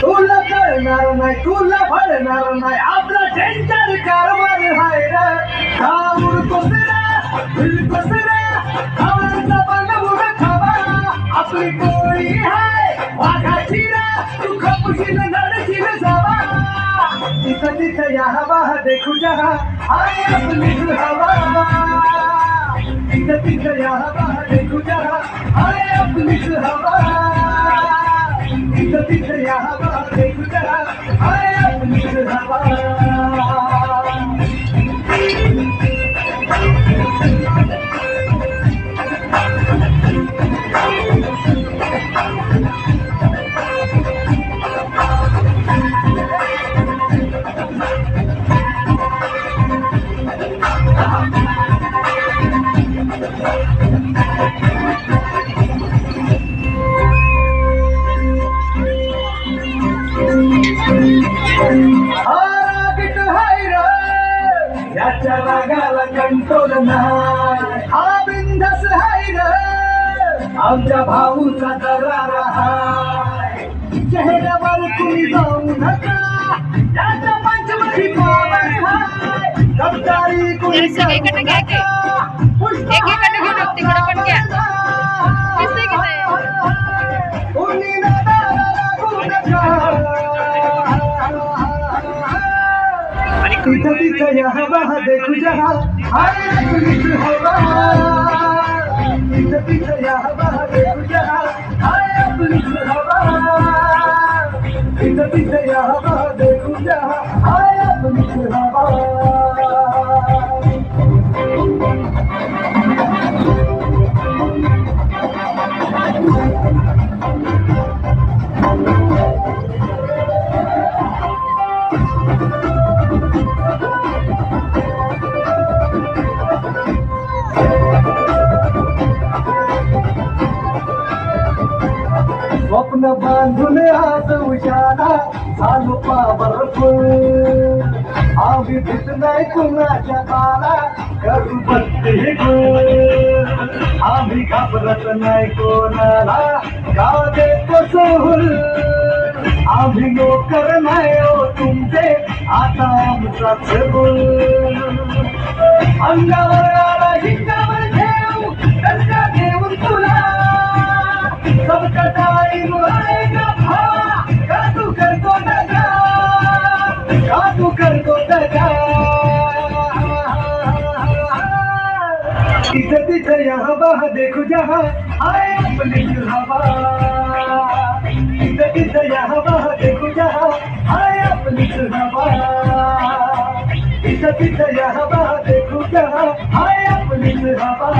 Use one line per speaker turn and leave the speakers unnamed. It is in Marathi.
तुला कळणार नाही तुला फळणार नाही आपला डेंजर कारभार हाय रे का उडतोस रे फिरतोस रे खावांचा बनवून खावा आपली टोळी हाय वाघाची रे तू खपशील नडशील जावा तिथं तिथं या हवा देखू जहा हाय आपली हवा तिथं तिथं या हवा देखू जहा हाय आपली हवा तिथं तिथं या हवा देखू जहा हाय आपली हवा याच्या रागाला कंट्रोल नाही हा बिंदास हाय रे आमच्या भाऊचा दरार हाय चेहऱ्यावर कुणी जाऊ नका त्याच्या पंचमधी पावर हाय गद्दारी कुणी करू नका कुणी नादाला लागू नका तिथं तिथं या हवा देखू जहा हाय आपलीच हवा तिथं तिथं या हवा देखू जहा हाय आपलीच हवा तिथं तिथं या हवा देखू जहा हाय आपलीच हवा स्वप्न बांधून आज उशाला झालो पावरफुल आम्ही भीत नाही कुणाच्या बाला करू बसते आम्ही घाबरत नाही कोणाला गाव देतो सोहूल आम्ही नोकर नाही हो तुमचे आता आमचाच बोल अंगावर आला हिंगावर घेऊ त्यांच्या घेऊन तुला सबका टाइम आएगा भावा का तू करतो दगा का तू करतो दगा तिथं तिथं या हवा देखू जहा हाय आपली हवा तिथं तिथं या हवा देखू जहा हाय आपली हवा तिथं तिथं या हवा देखू जहा हाय आपली हवा